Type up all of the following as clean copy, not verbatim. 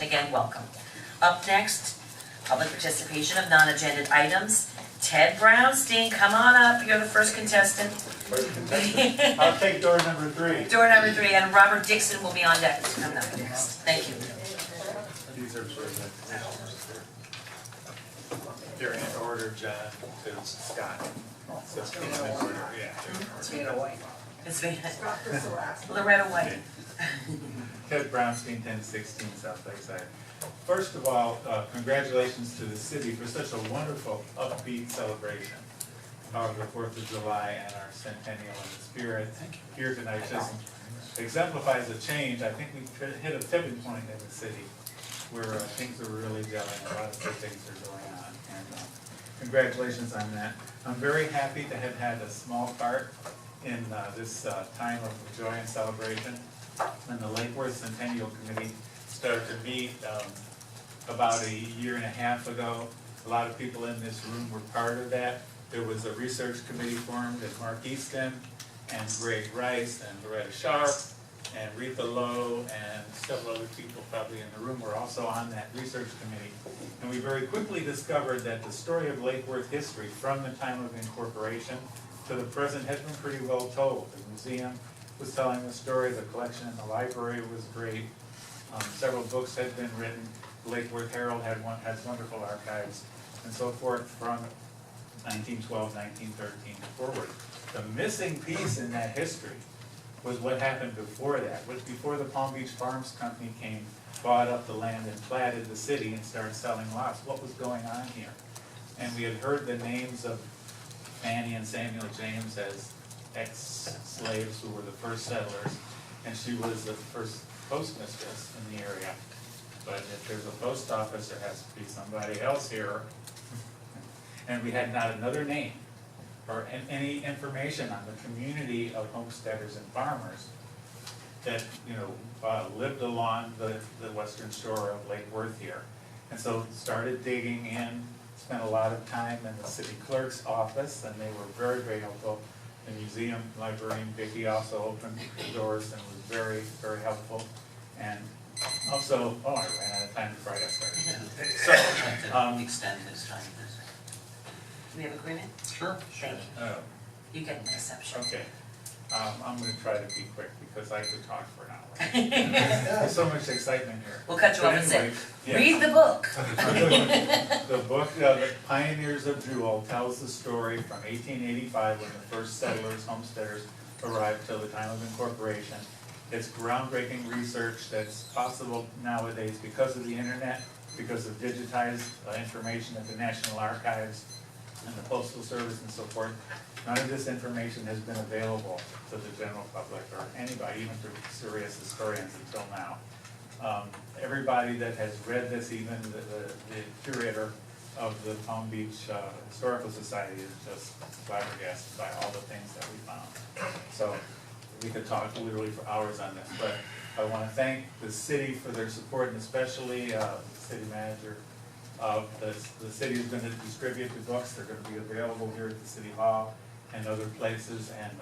Again, welcome. Up next, public participation of non-agended items. Ted Brownstein, come on up, you're the first contestant. I'll take door number 3. Door number 3, and Robert Dixon will be on deck to come up next. Thank you. These are for they're in order, John, to Scott. So it's in order, yeah. It's Vanna White. It's Loretta White. Ted Brownstein, 1016 South Lakeside. First of all, congratulations to the city for such a wonderful, upbeat celebration of the 4th of July and our centennial in the spirit. Here tonight just exemplifies a change. I think we hit a tipping point in the city where things are really gelling, a lot of good things are going on. And congratulations on that. I'm very happy to have had a small part in this time of joy and celebration. When the Lake Worth Centennial Committee started to meet about a year and a half ago, a lot of people in this room were part of that. There was a research committee formed, and Mark Easton and Greg Rice and Loretta Sharp and Rita Lowe and several other people probably in the room were also on that research committee. And we very quickly discovered that the story of Lake Worth history from the time of incorporation to the present has been pretty well told. The museum was telling the story, the collection in the library was great. Several books had been written. The Lake Worth Herald has wonderful archives and so forth from 1912, 1913 forward. The missing piece in that history was what happened before that. Was before the Palm Beach Farms Company came, bought up the land and platted the city and started selling lots. What was going on here? And we had heard the names of Fannie and Samuel James as ex-slaves who were the first settlers, and she was the first postmistress in the area. But if there's a post office, there has to be somebody else here. And we had not another name or any information on the community of homesteaders and farmers that lived along the western shore of Lake Worth here. And so started digging in, spent a lot of time in the city clerk's office, and they were very, very helpful. The museum librarian Vicki also opened the doors and was very, very helpful. And also, I ran out of time before I got started. So, Extend this time. Do we have agreement? Sure. Thank you. You get an exception. Okay. I'm going to try to be quick because I could talk for an hour. There's so much excitement here. We'll cut you But off and say, anyway, yeah. read the book. The book, The Pioneers of Jewel, tells the story from 1885 when the first settlers, homesteaders, arrived till the time of incorporation. It's groundbreaking research that's possible nowadays because of the internet, because of digitized information at the National Archives and the Postal Service and so forth. None of this information has been available to the general public or anybody, even to serious historians until now. Everybody that has read this, even the curator of the Palm Beach Historical Society, is just flabbergasted by all the things that we found. So we could talk literally for hours on this, but I want to thank the city for their support, and especially the city manager. The city is going to distribute the books. They're going to be available here at the City Hall and other places, and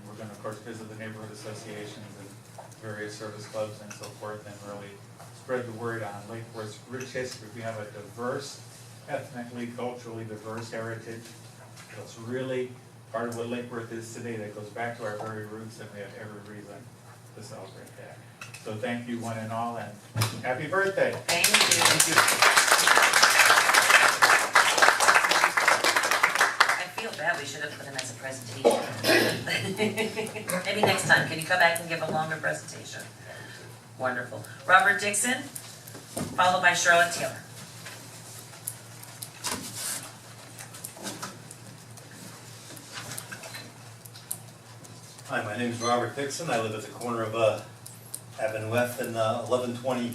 we're going to, of course, visit the neighborhood associations and various service clubs and so forth, and really spread the word on Lake Worth's rich history. We have a diverse, ethnically, culturally diverse heritage. It's really part of what Lake Worth is today that goes back to our very roots, and we have every reason to celebrate that. So thank you one and all, and happy birthday. Thank you. Thank you. I feel bad, we should have put him as a presentation. Maybe next time, can you come back and give a longer presentation? Wonderful. Robert Dixon, followed by Charlotte Taylor. Hi, my name is Robert Dixon. I live at the corner of Avenue F and 1120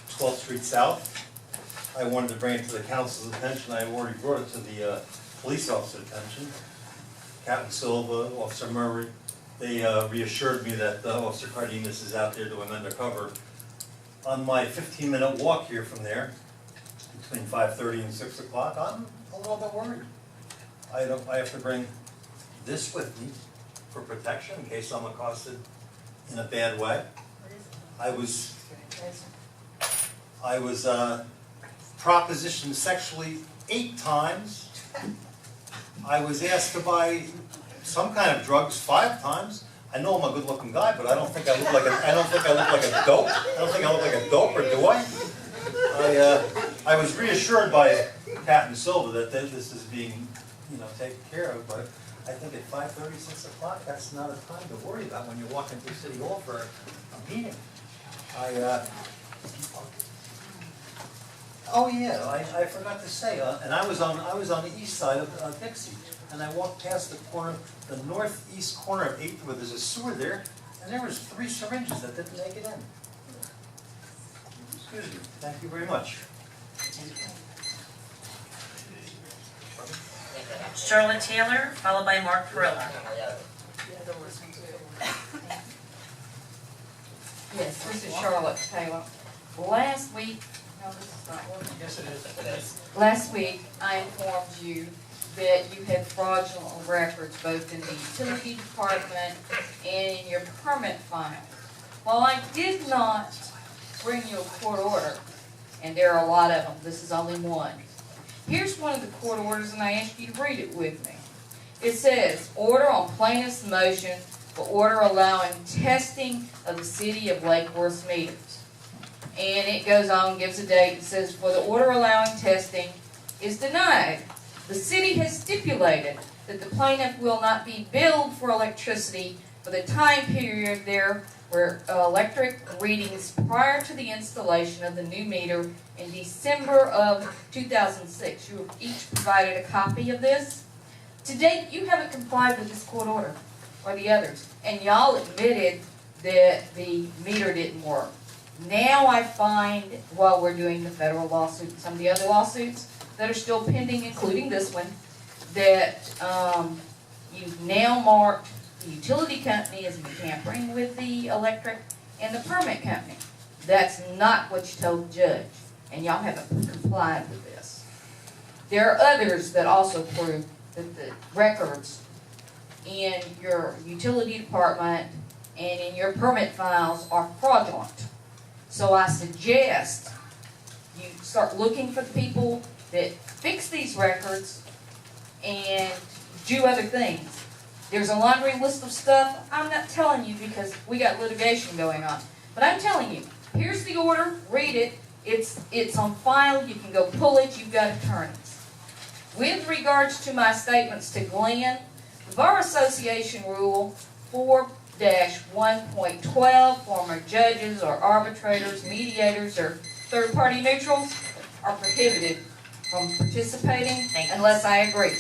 12th Street South. I wanted to bring it to the council's attention. I've already brought it to the police officer's attention. Captain Silva, Officer Murray, they reassured me that Officer Cardenas is out there doing undercover. On my 15-minute walk here from there, between 5:30 and 6 o'clock, I'm a little bit worried. I have to bring this with me for protection in case I'm accosted in a bad way. I was propositioned sexually 8 times. I was asked to buy some kind of drugs 5 times. I know I'm a good-looking guy, but I don't think I look like a dope. I don't think I look like a dope, or do I? I was reassured by Captain Silva that this is being, taken care of, but I think at 5:30, 6 o'clock, that's not a time to worry about when you walk into City Hall for a meeting. Oh yeah, I forgot to say, and I was on the east side of Dixie, and I walked past the northeast corner of 8th, where there's a sewer there, and there was 3 syringes that didn't make it in. Excuse me. Thank you very much. Charlotte Taylor, followed by Mark Perilla. Yes, this is Charlotte Taylor. Last week, no, this is not working. Yes, it is. Last week, I informed you that you had fraudulent records both in the utility department and in your permit file. Well, I did not bring you a court order, and there are a lot of them. This is only one. Here's one of the court orders, and I ask you to read it with me. It says, order on plaintiff's motion for order allowing testing of the city of Lake Worth meters. And it goes on, gives a date, it says, for the order allowing testing is denied. The city has stipulated that the plaintiff will not be billed for electricity for the time period there were electric readings prior to the installation of the new meter in December of 2006. You have each provided a copy of this. To date, you haven't complied with this court order or the others, and y'all admitted that the meter didn't work. Now I find, while we're doing the federal lawsuit and some of the other lawsuits that are still pending, including this one, that you've now marked the utility company as tampering with the electric and the permit company. That's not what you told the judge, and y'all haven't complied with this. There are others that also prove that the records in your utility department and in your permit files are fraudulent. So I suggest you start looking for the people that fix these records and do other things. There's a laundry list of stuff. I'm not telling you because we got litigation going on. But I'm telling you, here's the order, read it. It's on file, you can go pull it, you've got attorneys. With regards to my statements to Glenn, the Bar Association Rule 4-1.12, former judges or arbitrators, mediators, or third-party neutrals are prohibited from participating unless I agree.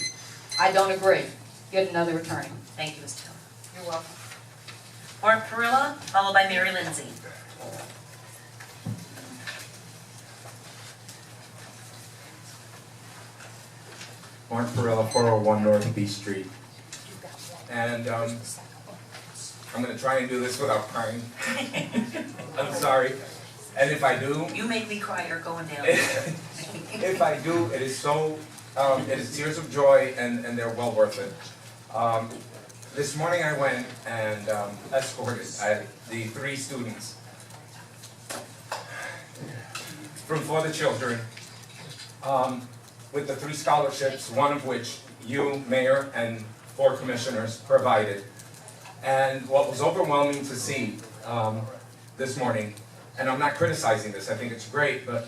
I don't agree. Get another attorney. Thank you, Ms. Taylor. You're welcome. Mark Perilla, followed by Mary Lindsay. Mark Perilla, 401 North B Street. And I'm going to try and do this without crying. I'm sorry. And if I do, You make me cry, you're going down. if I do, it is so, it is tears of joy, and they're well worth it. This morning I went and escorted the 3 students from For the Children with the 3 scholarships, one of which you, Mayor, and 4 commissioners provided. And what was overwhelming to see this morning, and I'm not criticizing this, I think it's great, but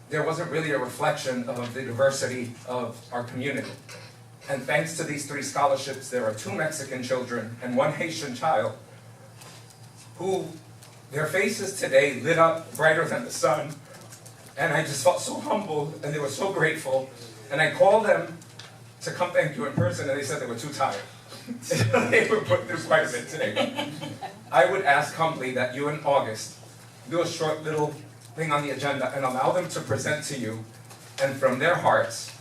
there wasn't really a reflection of the diversity of our community. And thanks to these 3 scholarships, there are 2 Mexican children and 1 Haitian child who, their faces today lit up brighter than the sun. And I just felt so humbled, and they were so grateful. And I called them to come thank you in person, and they said they were too tired. They were put through quite a bit today. I would ask humbly that you in August do a short little thing on the agenda and allow them to present to you, and from their hearts,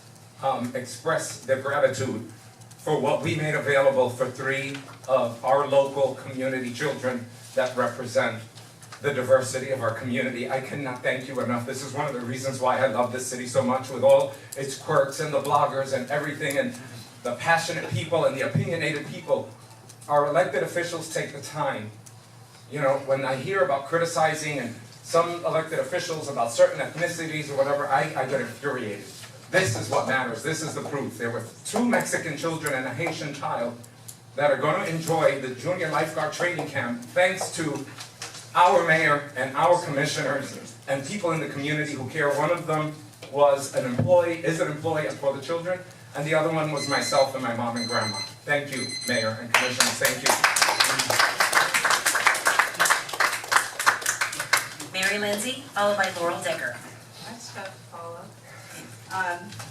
express their gratitude for what we made available for 3 of our local community children that represent the diversity of our community. I cannot thank you enough. This is one of the reasons why I love this city so much, with all its quirks and the bloggers and everything, and the passionate people and the opinionated people. Our elected officials take the time You know, when I hear about criticizing and some elected officials about certain ethnicities or whatever, I get infuriated. This is what matters. This is the proof. There were 2 Mexican children and a Haitian child that are going to enjoy the junior lifeguard training camp thanks to our mayor and our commissioners and people in the community who care. One of them was an employee, is an employee for the children, and the other one was myself and my mom and grandma. Thank you, mayor and commissioners. Thank you. Mary Lindsay, followed by Laurel Decker. That's tough to follow.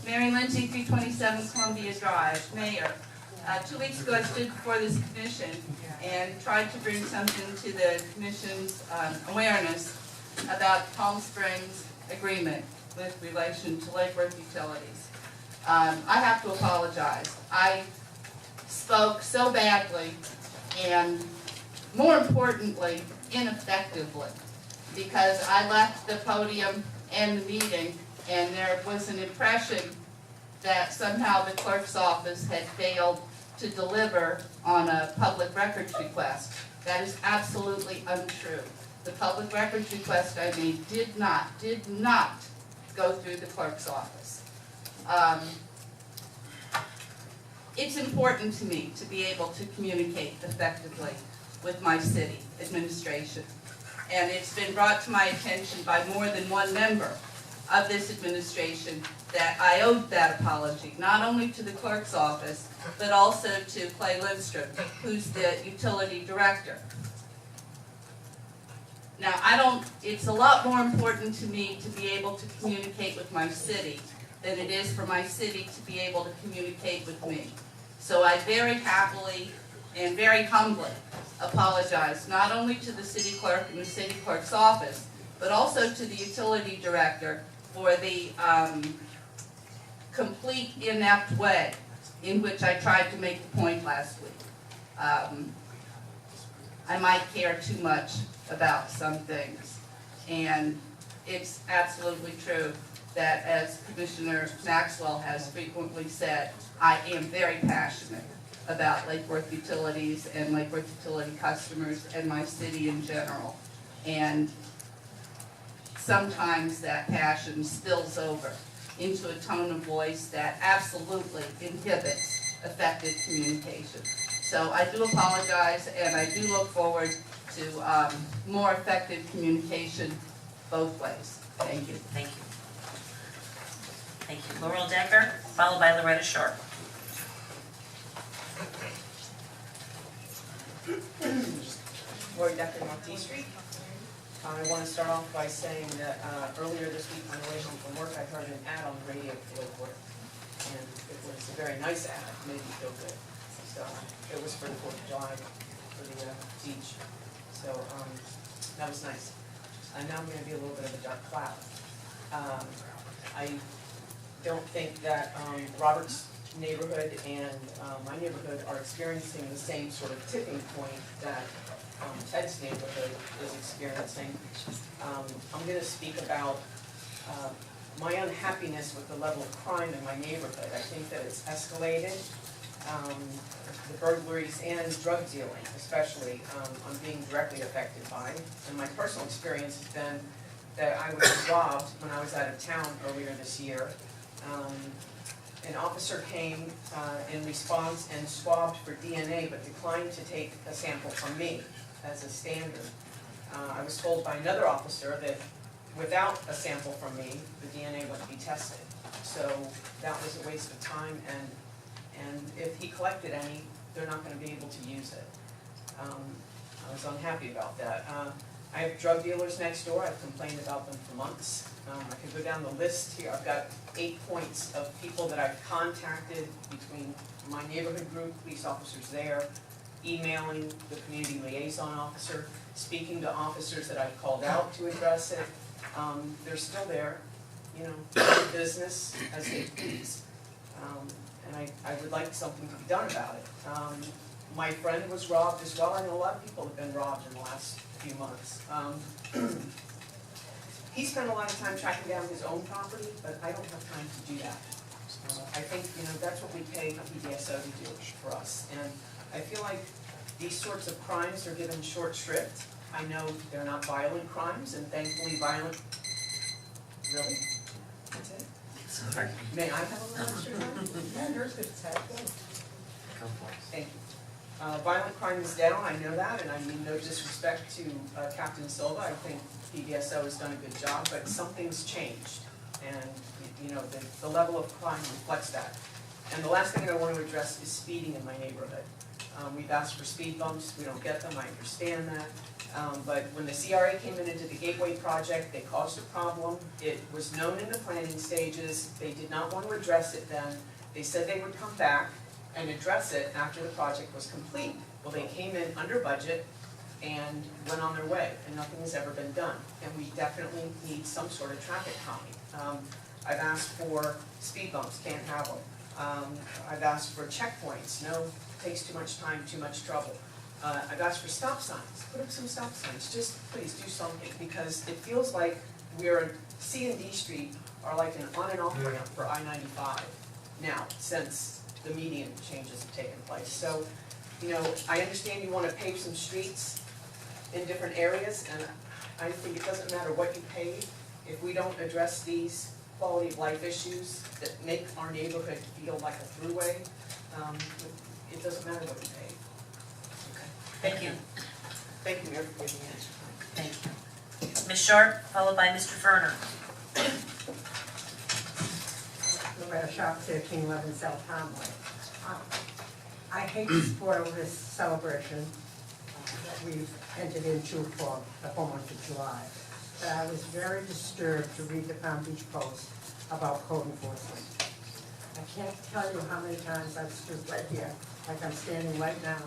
Mary Lindsay, 327 Columbia Drive, Mayor. 2 weeks ago I stood before this commission and tried to bring something to the commission's awareness about Palm Springs agreement with relation to Lake Worth Utilities. I have to apologize. I spoke so badly and, more importantly, ineffectively, because I left the podium and the meeting and there was an impression that somehow the clerk's office had failed to deliver on a public records request. That is absolutely untrue. The public records request I made did not go through the clerk's office. It's important to me to be able to communicate effectively with my city administration. And it's been brought to my attention by more than one member of this administration that I owed that apology, not only to the clerk's office, but also to Clay Lindstrom, who's the utility director. Now, it's a lot more important to me to be able to communicate with my city than it is for my city to be able to communicate with me. So I very happily and very humbly apologize, not only to the city clerk and the city clerk's office, but also to the utility director for the complete inept way in which I tried to make the point last week. I might care too much about some things, and it's absolutely true that, as Commissioner Maxwell has frequently said, I am very passionate about Lake Worth Utilities and Lake Worth Utility customers and my city in general. And sometimes that passion spills over into a tone of voice that absolutely inhibits effective communication. So I do apologize, and I do look forward to more effective communication both ways. Thank you. Thank you. Thank you. Laurel Decker, followed by Loretta Shore. Lori Decker, North D Street. I want to start off by saying that earlier this week on the way home from work, I heard an ad on the radio for Lake Worth. And it was a very nice ad, made me feel good. So it was for the 4th of July, for the beach. So that was nice. And now I'm going to be a little bit of a dark cloud. I don't think that Robert's neighborhood and my neighborhood are experiencing the same sort of tipping point that Ted's neighborhood is experiencing. I'm going to speak about my unhappiness with the level of crime in my neighborhood. I think that it's escalated. The burglaries and drug dealing, especially, I'm being directly affected by. And my personal experience has been that I was robbed when I was out of town earlier this year. An officer came in response and swabbed for DNA, but declined to take a sample from me as a standard. I was told by another officer that without a sample from me, the DNA wouldn't be tested. So that was a waste of time, and if he collected any, they're not going to be able to use it. I was unhappy about that. I have drug dealers next door. I've complained about them for months. I could go down the list here. I've got 8 points of people that I've contacted between my neighborhood group, police officers there, emailing the community liaison officer, speaking to officers that I've called out to address it. They're still there, you know, doing business as they please. And I would like something to be done about it. My friend was robbed as well. I know a lot of people have been robbed in the last few months. He spent a lot of time tracking down his own property, but I don't have time to do that. I think, you know, that's what we pay PDSO to do for us. And I feel like these sorts of crimes are given short shrift. I know they're not violent crimes, and thankfully violent, really? That's it? Sorry. May I have a little extra time? Yeah, yours good, Ted. Go for it. Thank you. Violent crime is down, I know that, and I mean no disrespect to Captain Silva. I think PBSO has done a good job, but something's changed. And, you know, the level of crime reflects that. And the last thing I want to address is speeding in my neighborhood. We've asked for speed bumps, we don't get them, I understand that. But when the CRA came into the Gateway project, they caused a problem. It was known in the planning stages, they did not want to address it then. They said they would come back and address it after the project was complete. Well, they came in under budget and went on their way, and nothing has ever been done. And we definitely need some sort of traffic calming. I've asked for speed bumps, can't have them. I've asked for checkpoints, no, takes too much time, too much trouble. I've asked for stop signs, put up some stop signs, just please do something, because it feels like C and D Street are like an on and off ramp for I-95 now, since the median changes have taken place. So, you know, I understand you want to pave some streets in different areas, and I think it doesn't matter what you pave, if we don't address these quality of life issues that make our neighborhood feel like a throughway, it doesn't matter what you pave. Okay. Thank you. Thank you, Mayor, for giving me this. Thank you. Ms. Sharp, followed by Mr. Ferner. Loretta Sharp, 1311 South Hamlet. I hate to spoil this celebration that we've entered into for the whole month of July, but I was very disturbed to read the Palm Beach Post about code enforcement. I can't tell you how many times I've stood right here, like I'm standing right now,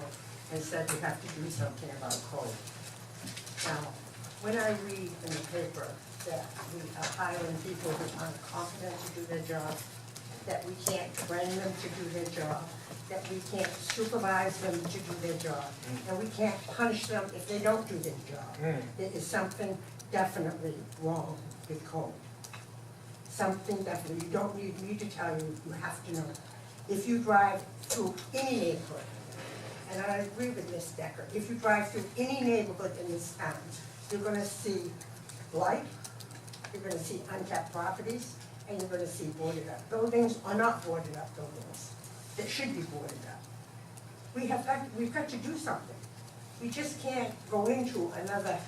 and said we have to do something about code. Now, when I read in the paper that we are hiring people who aren't competent to do their job, that we can't train them to do their job, that we can't supervise them to do their job, and we can't punish them if they don't do their job. There is something definitely wrong with code. Something definitely, you don't need me to tell you, you have to know. If you drive through any neighborhood, and I agree with Ms. Decker, if you drive through any neighborhood in this town, you're gonna see blight, you're gonna see unkept properties, and you're gonna see boarded up buildings or not boarded up buildings that should be boarded up. We've got to do something. We just can't go into another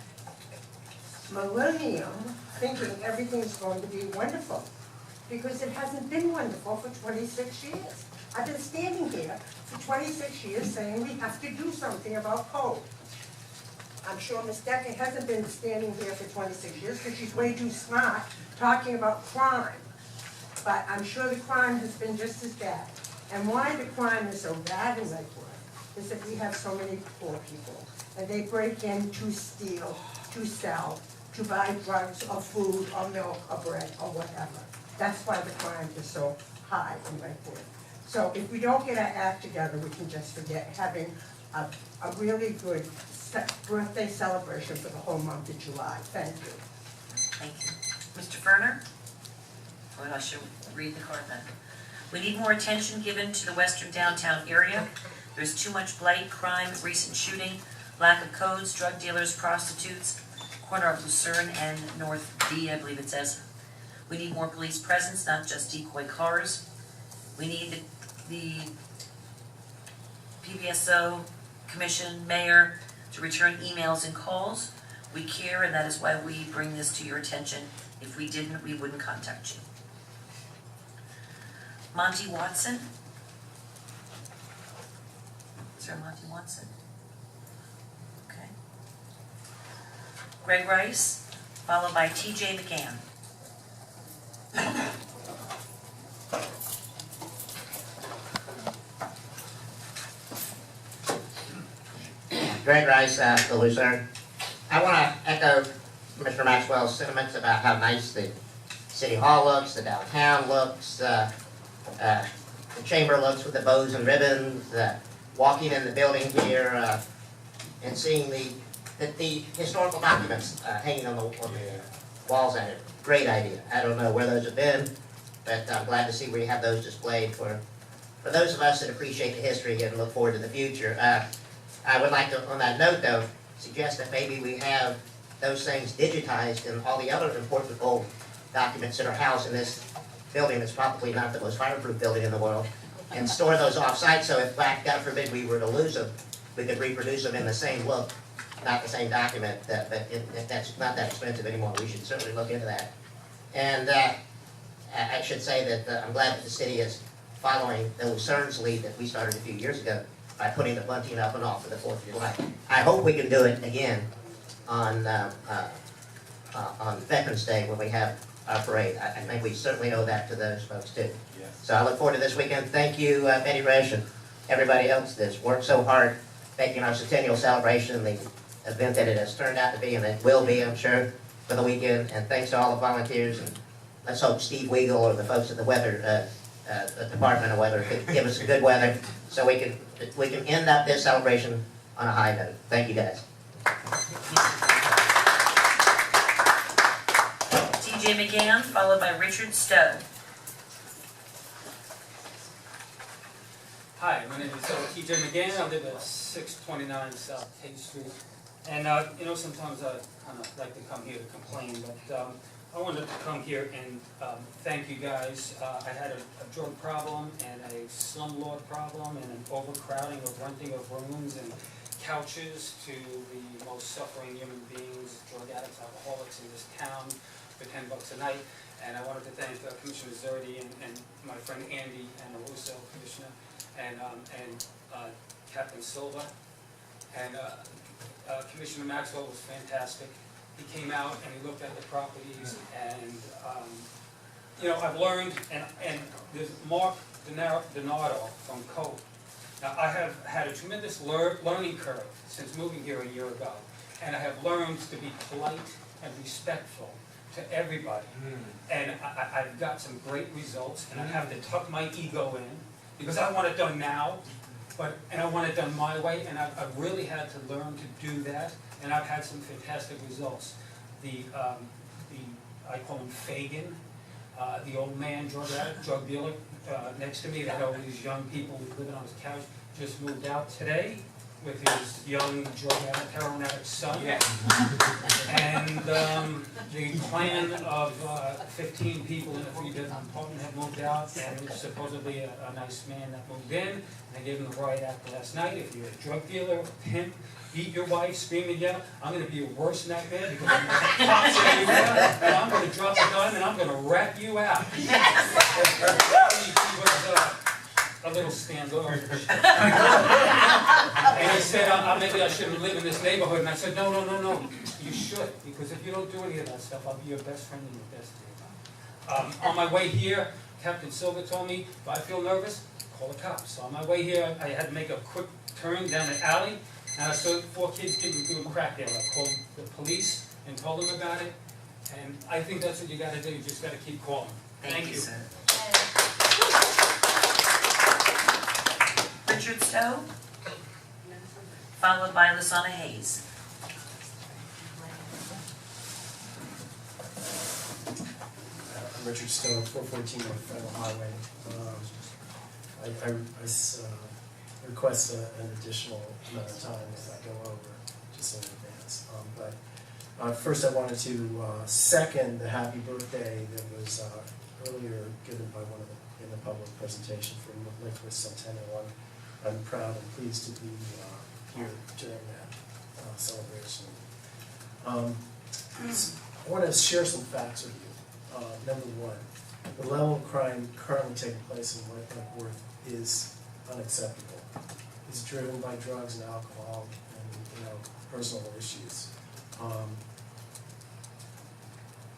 millennium thinking everything's going to be wonderful, because it hasn't been wonderful for 26 years. I've been standing here for 26 years saying we have to do something about code. I'm sure Ms. Decker hasn't been standing here for 26 years because she's way too smart talking about crime. But I'm sure the crime has been just as bad. And why the crime is so bad in Lakewood is that we have so many poor people. And they break in to steal, to sell, to buy drugs or food or milk or bread or whatever. That's why the crime is so high in Lakewood. So if we don't get our act together, we can just forget having a really good birthday celebration for the whole month of July. Thank you. Thank you. Mr. Ferner? Well, I should read the card then. We need more attention given to the western downtown area. There's too much blight, crime, recent shooting, lack of codes, drug dealers, prostitutes, corner of Lucerne and North D, I believe it says. We need more police presence, not just decoy cars. We need the PBSO, commission, mayor to return emails and calls. We care, and that is why we bring this to your attention. If we didn't, we wouldn't contact you. Monty Watson? Is there a Monty Watson? Okay. Greg Rice, followed by TJ McCann. Greg Rice, the Lucerne. I want to echo Mr. Maxwell's sentiments about how nice the city hall looks, the downtown looks, the chamber looks with the bows and ribbons, walking in the building here, and seeing the historical documents hanging on the walls at it. Great idea. I don't know where those have been, but I'm glad to see we have those displayed for those of us that appreciate the history and look forward to the future. I would like to, on that note though, suggest that maybe we have those things digitized and all the other important old documents that are housed in this building that's probably not the most fireproof building in the world, and store those off-site, so if, God forbid, we were to lose them, we could reproduce them in the same look, not the same document, but if that's not that expensive anymore, we should certainly look into that. And I should say that I'm glad that the city is following the Lucern's lead that we started a few years ago by putting the bunting up and off for the 4th of July. I hope we can do it again on Veterans Day when we have our parade. I think we certainly owe that to those folks too. Yes. So I look forward to this weekend. Thank you, Betty Resch, and everybody else that's worked so hard making our centennial celebration the event that it has turned out to be, and it will be, I'm sure, for the weekend. And thanks to all the volunteers, and let's hope Steve Weigel or the folks at the weather Department of Weather could give us some good weather so we can end up this celebration on a high note. Thank you, guys. TJ McGann, followed by Richard Stowe. Hi, my name is TJ McGann. I live at 629 South Tate Street. And, you know, sometimes I kind of like to come here to complain, but I wanted to come here and thank you guys. I had a drug problem and a slumlord problem and an overcrowding of renting of rooms and couches to the most suffering human beings, drug addicts, alcoholics in this town for $10 a night. And I wanted to thank Commissioner Zerdy and my friend Andy and the Russo Commissioner and Captain Silva. And Commissioner Maxwell was fantastic. He came out and he looked at the properties and, you know, I've learned, and there's Mark Donardo from Cope. Now, I have had a tremendous learning curve since moving here a year ago, and I have learned to be polite and respectful to everybody. And I've got some great results, and I have to tuck my ego in, because I want it done now, and I want it done my way, and I've really had to learn to do that, and I've had some fantastic results. I call him Fagin, the old man drug addict, drug dealer next to me that had all these young people living on his couch, just moved out today with his young drug addict, heroin addict son. And the plan of 15 people in a 3-bedroom apartment have moved out, and there's supposedly a nice man that moved in, and I gave him the riot act last night. If you're a drug dealer, a pimp, beat your wife, scream and yell, I'm going to be your worst nightmare because I'm going to cops everywhere, and I'm going to drop a gun and I'm going to rat you out. He was a little standoffish. And he said, maybe I shouldn't live in this neighborhood. And I said, no, you should, because if you don't do any of that stuff, I'll be your best friend and your best neighbor. On my way here, Captain Silver told me, if I feel nervous, call the cops. So on my way here, I had to make a quick turn down the alley, and I saw 4 kids doing crack there. I called the police and told them about it, and I think that's what you got to do. You just got to keep calling. Thank you. Sir. Richard Stowe, followed by Lasana Hayes. I'm Richard Stowe, 414 North Federal Highway. I request an additional amount of time if I go over, just in advance. But first I wanted to second the happy birthday that was earlier given by one of the, in the public presentation for Nicholas Centennial. I'm proud and pleased to be here during that celebration. I want to share some facts with you. Number one, the level of crime currently taking place in Wentworth is unacceptable. It's driven by drugs and alcohol and personal issues.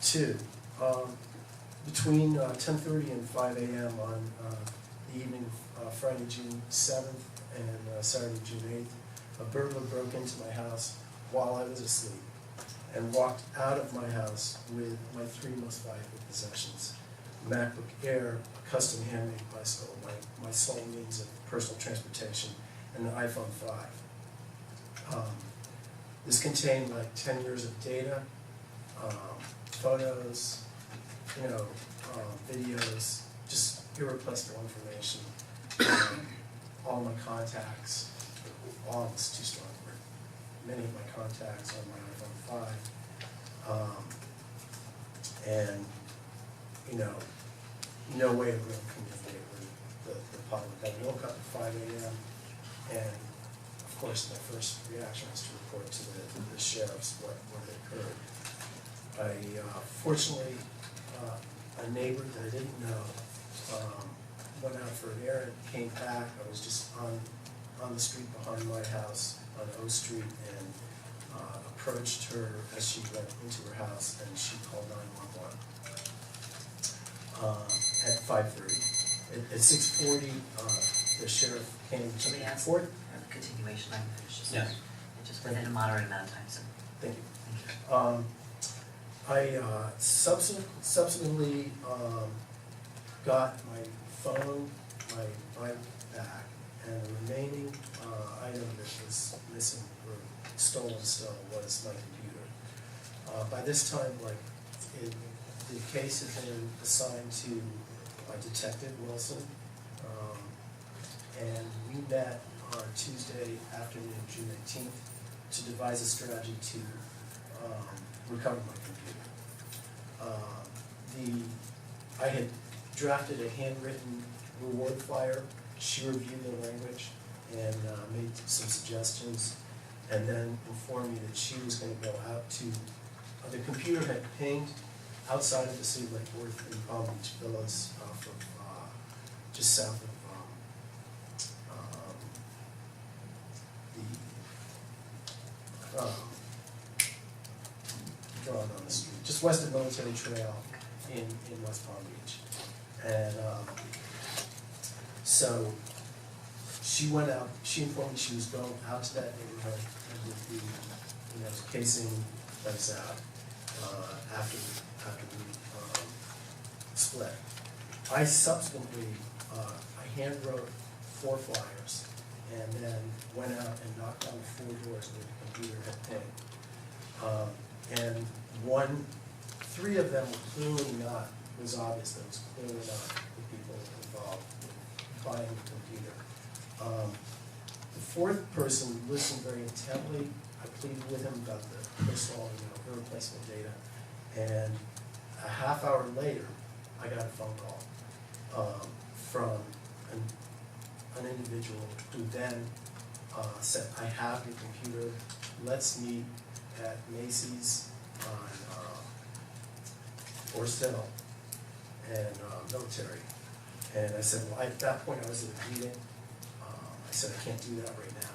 Two, between 10:30 and 5 a.m. on the evening of Friday, June 7th and Saturday, June 8th, a burglar broke into my house while I was asleep and walked out of my house with my 3 most valuable possessions: a MacBook Air, a custom handmade bicycle, my sole means of personal transportation, and an iPhone 5. This contained like 10 years of data, photos, videos, just irreplaceable information. All my contacts, all is too strong for it. many of my contacts on my iPhone 5. And, you know, no way to really communicate with the public. I woke up at 5 a.m. and, of course, my first reaction was to report to the sheriffs what had occurred. Fortunately, a neighbor that I didn't know went out for an errand, came back. I was just on the street behind my house on O Street and approached her as she went into her house, and she called 911 at 5:30. At 6:40, the sheriff came to Should we the ask report. a continuation, I can finish this. Yes. Just within a moderate amount of time, so. Thank you. Thank you. I subsequently got my phone, my bike back, and the remaining item that was missing or stolen still was my computer. By this time, the case has been assigned to Detective Wilson, and we met on Tuesday afternoon, June 18th, to devise a strategy to recover my computer. I had drafted a handwritten reward flyer. She reviewed the language and made some suggestions, and then informed me that she was going to go out to, the computer had pinged outside of the city of Lake Worth in Palm Beach Villas, from just south of drawn on the street, just west of Military Trail in West Palm Beach. And so she went out, she informed me she was going out to that neighborhood and would be, casing things out after we split. I subsequently, I hand wrote 4 flyers and then went out and knocked on the 4 doors where the computer had pinged. And 3 of them were clearly not, it was obvious that it was clearly not the people involved with buying the computer. The 4th person listened very intently. I pleaded with him about the personal, irreplaceable data. And a half hour later, I got a phone call from an individual who then said, I have your computer, let's meet at Macy's on Forest Hill and Military. And I said, well, at that point I was in a meeting. I said, I can't do that right now.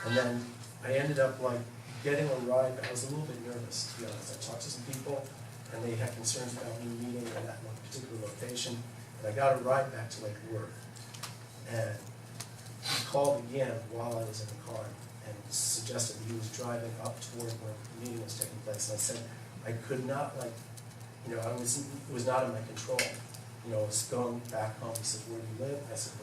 And then I ended up getting a ride. I was a little bit nervous, to be honest. I talked to some people and they had concerns about me meeting at that one particular location. And I got a ride back to Lake Worth. And he called again while I was in the car and suggested that he was driving up toward where the meeting was taking place. And I said, I could not, it was not in my control. I was going back home. He said, where do you live? I said,